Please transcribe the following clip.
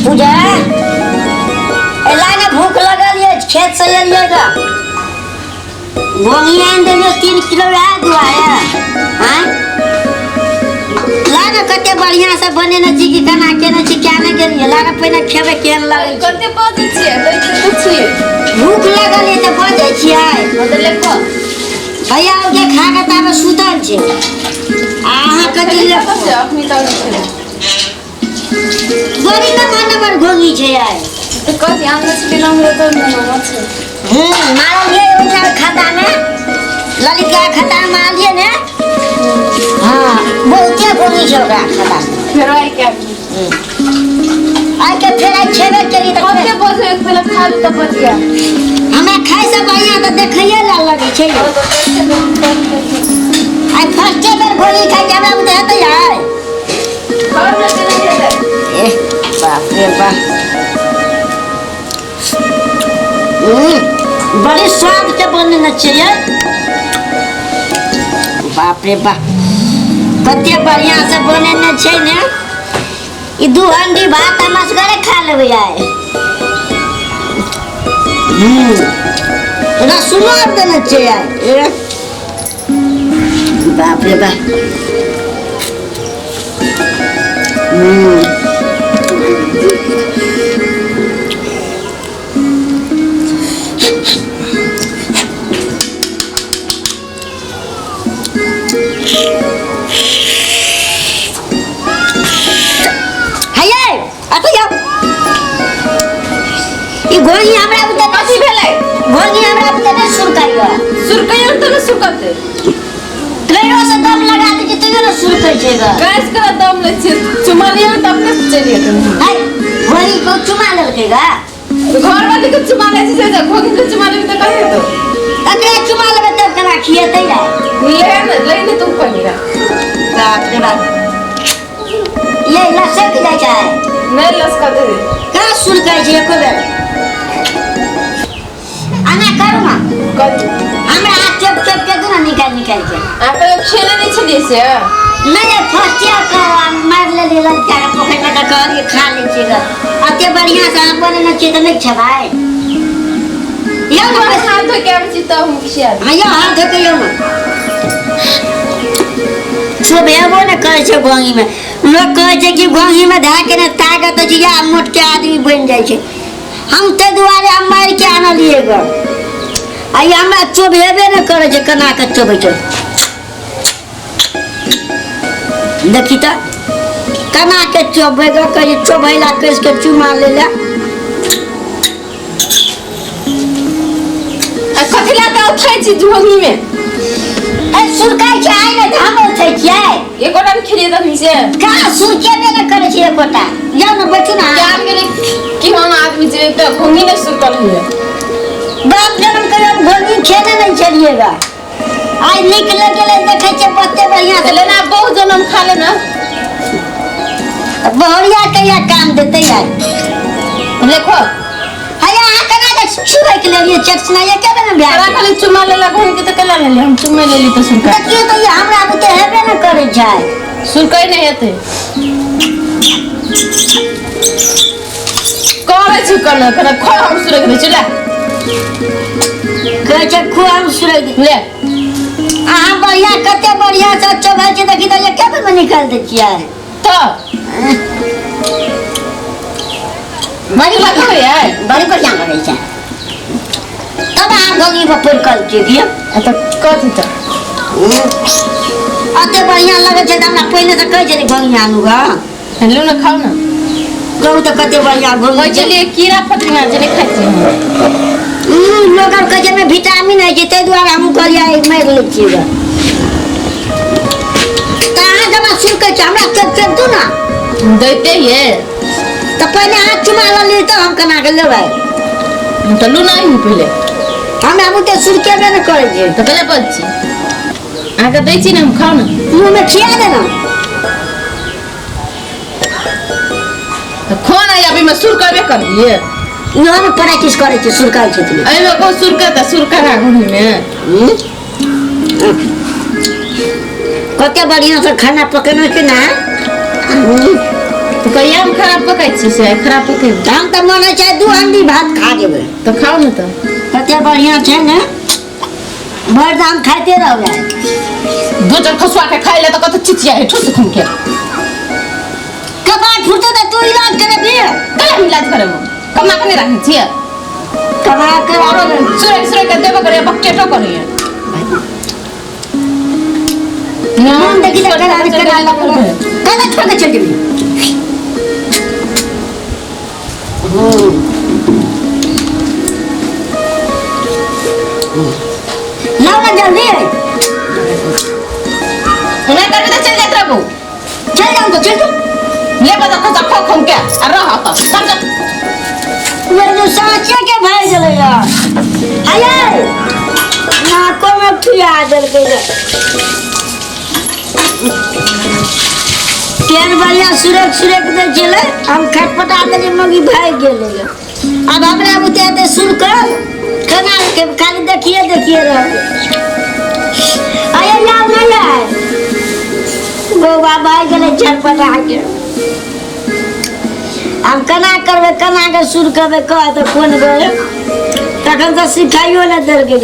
पूजा एला ना भूख लगल है खेत से एलिएगा गोंगी आन देलिए 3 किलो आ दुआया हां लाना कते बढ़िया से बने न छी कि खाना के न छी क्या न के लाना पहले खेबे केन लागे कते बजे छिए कते छिए भूख लगल है त बजे छिए मतलब लेको भैया ओके खा के ताबे सुतल छे आहा कते ले अपनी ताऊ छे गोरी न नंबर गोंगी छे आय तो कथि आंगन से बिलोंग रे तो नंबर छे मारल ये ओजा खाता में ललित का खाता में मारलिए ने हां बहुते गोंगी छे ओकरा खाता में फिर आई क्या आई के फिर आई छेबे करी त कते बजे एक बेला खा ली त बच गया हमें खाई से बढ़िया त देखइए ला लगे छे आई फर्स्ट बेर गोली खाई के हम त हेतै आय घर में चले जाते ए बाप रे बाप बड़ी स्वाद के बने न चाहिए बाप रे बाप कते बढ़िया से बने न छै ने ई 2 हंडी भात हम असगरे खा लेबै आय ना सुनार देना चाहिए आय बाप रे बाप गोली हमरा बुते कथि भेलै गोली हमरा बुते न सुरकाइया सुरकैया त न सुरकते कइरो से दम लगा दे कि तइयो न सुरकै छै ग गैस का दम ले छे चुमा लिया त अपने चलिए हाय गोली को चुमा लेलकै ग घर वाले को चुमा ले छे से घोगी को चुमा ले त कहे तो अकरा चुमा लेबे तब केना खिएतै रे ले ने तुम पहिरा बाप रे बाप ये लसक जाय छै नहीं लसका दे का सुरकै छै एको बेर आना करू ना कथि हमरा हाथ चप चप के दू ना निकाल के आप तो खेले नहीं छलिए से नहीं फर्स्टिया का मार ले लड़का के पोखर में का कर के खा ले छी ग अते बढ़िया से अपन न छी त नहीं छ भाई यो तो हाथ धो के हम जीता हूं किया हां यो हाथ धो के यो सब एबो न करे छै गोंगी में लोग कहे छै कि गोंगी में धा के न ताकत छै या मोट के आदमी बन जाय छै हम ते दुआरे हम मार के आनलिए ग आई हमरा चोबेबे न करे छै कना के चोबै छै देखी त कना के चोबेगा कहे चोबैला कस के चुमा लेला कथिला त उठै छी झोंगी में ए सुरकाई छै आइ ने धाम उठै छियै एकोटा खेलिए त नहीं से का सुरकेबे न करे छै एकोटा जाउ न बैठू ना क्या करे कि हम आदमी जे त घोंगी ने सुरकल है बाप जन्म करे हम घोंगी खेले नहीं चलिएगा आज निकले गेले देखे छै बत्ते बढ़िया से लेना बहुत जन्म खा लेना बहरिया कहिया काम देते यार देखो हया आ कना के छुबै के लिए चटना ये के न बियाह तोरा खाली चुमा लेला घोंगी त केला ले हम चुमे लेली त सुरका देखिए तो ये हमरा बुते हेबे न करे छै सुरकै नहीं हेते करे छी कना कना खो हम सुरक दे चला कहे छै खुआम सुरै ले अहाँ बढ़िया कते बढ़िया से चोबै छै देखि त ये के में निकाल दे छियै तो बड़ी बढ़िया यार बड़ी बढ़िया लगे छै तब अहाँ गोली पर पड़ कर के दिए त कथि त अते बढ़िया लगे छै त हमरा पहले से कह छै गोली आनू ग हेलो ना खाओ ना कहू त कते बढ़िया गोली होय चलिए कीड़ा फतिंगा जे नहीं खाइ छी लोगन कहे में विटामिन है जे ते द्वारा हम करिया मार ले छियै ग कहाँ जमा सुर के हमरा चप दू ना देते ये त पहले हाथ चुमा ली त हम कना के लेबै तो लू नहीं हूं पहले हमरा बुते सुर के न करे छै तो पहले बोल छी आके दै छी ना हम खाओ ना मुंह में खिया देना तो खो ना अभी मैं सुर करबे कर दिए यहाँ में प्रैक्टिस करे छै सुरकाई छै तू अरे को सुरका घोंगी में कते बढ़िया से खाना पकाना के ना तो कहिया हम खराब पकाई छी से खराब पके हम तो मन चाहे 2 हंडी भात खा जेबै तो खाओ ना तो कते बढ़िया छै ने भर दाम खाते रहबै दो जन खसुआ के खाई ले तो कत चिचिया है ठुस खुन के कबाड़ फुटते तो तू इलाज करे भी कला इलाज करे वो कमा के नहीं रखी छिए कमा के और सुरे सुरे के देबो करे बकटेटो करे मन देखी ले करा कदा छोड़ के चल जेबी लाओ ना जल्दी नहीं करके तो चल जात रहबो चल जाओ तो चल ले बता तो खो खम के और रह तो चल जा मेरे जो साचे के भाई चले यार आये नाको में ठुया दल के केन बढ़िया सुरक सुरक दे चले हम खटपटा दे मगी भाई गेले अब हमरा बुते ते सुन कर खाना के खाली देखिए रह आये याद नहीं है वो बाबा गेले झटपटा के हम कना करबे कना के सुर करबे कह तो कोन गए तखन तो सिखाइयो ना दर के